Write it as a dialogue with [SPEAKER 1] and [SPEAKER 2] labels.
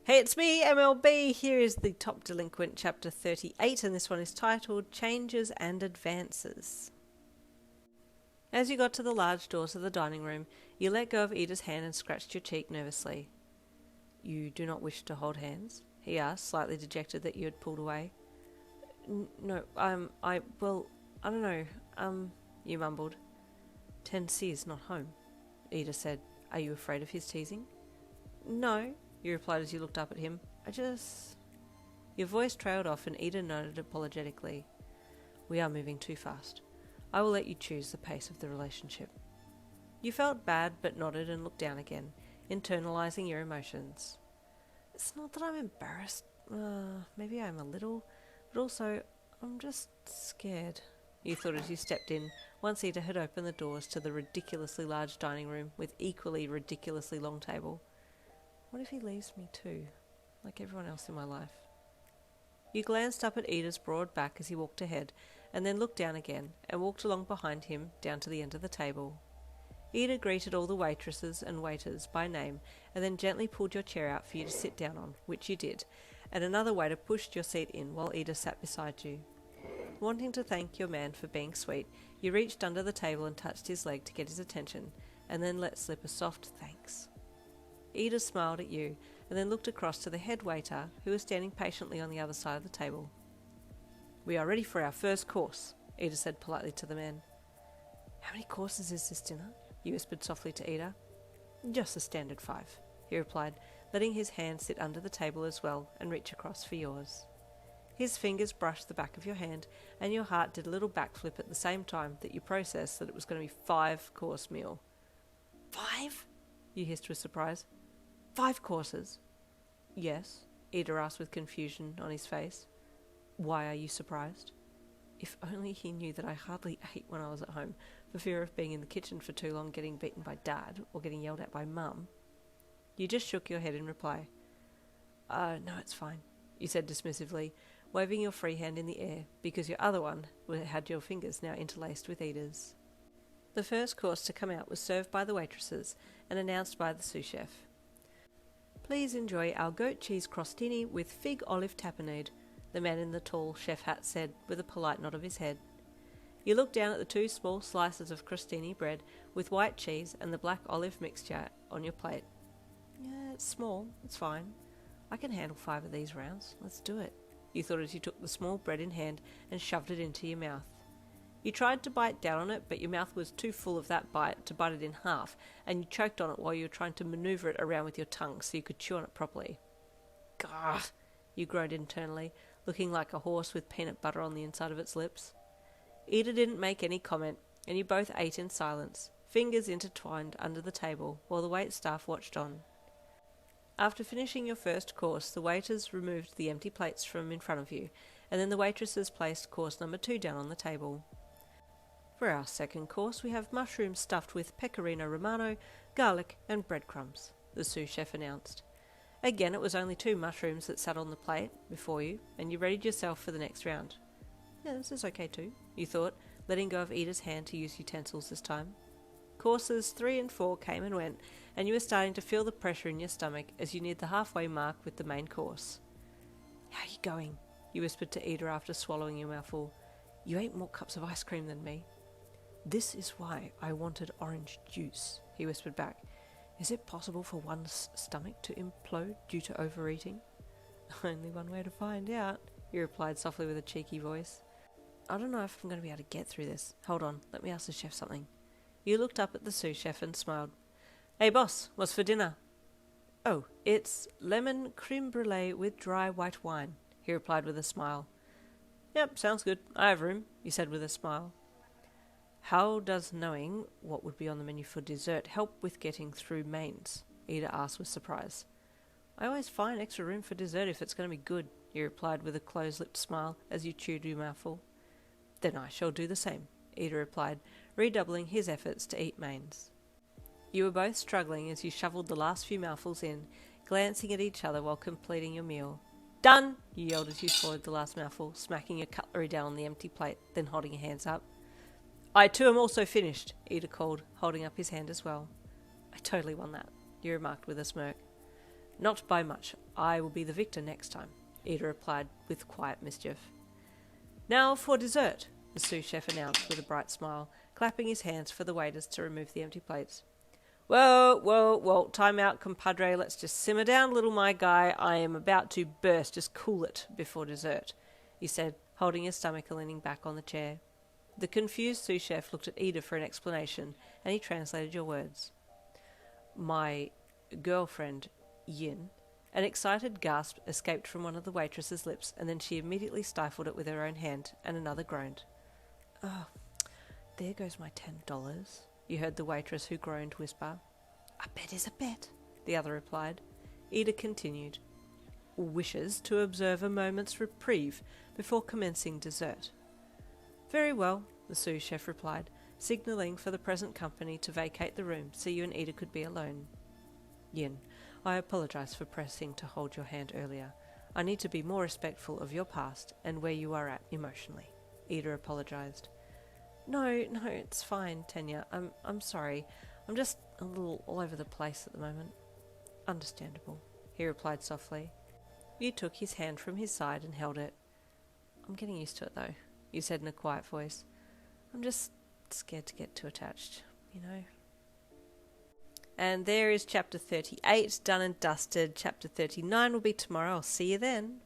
[SPEAKER 1] Hey, it's me, MLB. Here is the Top Delinquent chapter 38, and this one is titled Changes and Advances. As you got to the large doors of the dining room, you let go of Iida's hand and scratched your cheek nervously. You do not wish to hold hands? He asked, slightly dejected that you had pulled away. No, I don't know, you mumbled. Tensei is not home, Iida said. Are you afraid of his teasing? No, you replied as you looked up at him. Your voice trailed off and Iida nodded apologetically. We are moving too fast. I will let you choose the pace of the relationship. You felt bad but nodded and looked down again, internalizing your emotions. It's not that I'm embarrassed. Maybe I'm a little, but also I'm just scared, you thought as you stepped in, once Iida had opened the doors to the ridiculously large dining room with equally ridiculously long table. What if he leaves me too, like everyone else in my life? You glanced up at Iida's broad back as he walked ahead, and then looked down again, and walked along behind him down to the end of the table. Iida greeted all the waitresses and waiters by name, and then gently pulled your chair out for you to sit down on, which you did, and another waiter pushed your seat in while Iida sat beside you. Wanting to thank your man for being sweet, you reached under the table and touched his leg to get his attention, and then let slip a soft thanks. Iida smiled at you, and then looked across to the head waiter, who was standing patiently on the other side of the table. We are ready for our first course, Iida said politely to the man. How many courses is this dinner? You whispered softly to Iida. Just the standard 5, he replied, letting his hand sit under the table as well and reach across for yours. His fingers brushed the back of your hand, and your heart did a little backflip at the same time that you processed that it was going to be 5-course meal. 5? You hissed with surprise. 5 courses? Yes, Iida asked with confusion on his face. Why are you surprised? If only he knew that I hardly ate when I was at home, for fear of being in the kitchen for too long getting beaten by Dad or getting yelled at by Mum. You just shook your head in reply. No, it's fine, you said dismissively, waving your free hand in the air, because your other one had your fingers now interlaced with Iida's. The first course to come out was served by the waitresses and announced by the sous chef. Please enjoy our goat cheese crostini with fig olive tapenade, the man in the tall chef hat said with a polite nod of his head. You looked down at the 2 small slices of crostini bread with white cheese and the black olive mixture on your plate. Yeah, it's small, it's fine. I can handle 5 of these rounds, let's do it, you thought as you took the small bread in hand and shoved it into your mouth. You tried to bite down on it, but your mouth was too full of that bite to bite it in half, and you choked on it while you were trying to maneuver it around with your tongue so you could chew on it properly. Gah! You groaned internally, looking like a horse with peanut butter on the inside of its lips. Iida didn't make any comment, and you both ate in silence, fingers intertwined under the table, while the waitstaff watched on. After finishing your first course, the waiters removed the empty plates from in front of you, and then the waitresses placed course number 2 down on the table. For our second course, we have mushrooms stuffed with pecorino romano, garlic, and breadcrumbs, the sous chef announced. Again, it was only 2 mushrooms that sat on the plate before you, and you readied yourself for the next round. Yeah, this is okay too, you thought, letting go of Iida's hand to use utensils this time. Courses 3 and 4 came and went, and you were starting to feel the pressure in your stomach as you neared the halfway mark with the main course. How are you going? You whispered to Iida after swallowing your mouthful. You ate more cups of ice cream than me. This is why I wanted orange juice, he whispered back. Is it possible for one's stomach to implode due to overeating? Only one way to find out, he replied softly with a cheeky voice. I don't know if I'm going to be able to get through this. Hold on, let me ask the chef something. You looked up at the sous chef and smiled. Hey boss, what's for dinner? Oh, it's lemon creme brulee with dry white wine, he replied with a smile. Yep, sounds good. I have room, you said with a smile. How does knowing what would be on the menu for dessert help with getting through mains? Iida asked with surprise. I always find extra room for dessert if it's going to be good, he replied with a close-lipped smile as you chewed your mouthful. Then I shall do the same, Iida replied, redoubling his efforts to eat mains. You were both struggling as you shoveled the last few mouthfuls in, glancing at each other while completing your meal. Done, you yelled as you swallowed the last mouthful, smacking your cutlery down on the empty plate, then holding your hands up. I too am also finished, Iida called, holding up his hand as well. I totally won that, you remarked with a smirk. Not by much. I will be the victor next time, Iida replied with quiet mischief. Now for dessert, the sous chef announced with a bright smile, clapping his hands for the waiters to remove the empty plates. Whoa, time out, compadre. Let's just simmer down, little my guy. I am about to burst. Just cool it before dessert, he said, holding his stomach and leaning back on the chair. The confused sous chef looked at Iida for an explanation, and he translated your words. My girlfriend, Yin. An excited gasp escaped from one of the waitress's lips, and then she immediately stifled it with her own hand, and another groaned. Oh, there goes my $10, you heard the waitress who groaned whisper. A bet is a bet, the other replied. Iida continued. Wishes to observe a moment's reprieve before commencing dessert. Very well, the sous chef replied, signalling for the present company to vacate the room so you and Iida could be alone. Yin, I apologize for pressing to hold your hand earlier. I need to be more respectful of your past and where you are at emotionally, Iida apologized. No, it's fine, Tenya. I'm sorry. I'm just a little all over the place at the moment. Understandable, he replied softly. You took his hand from his side and held it. I'm getting used to it, though, you said in a quiet voice. I'm just scared to get too attached, you know. And there is chapter 38, done and dusted. Chapter 39 will be tomorrow. I'll see you then.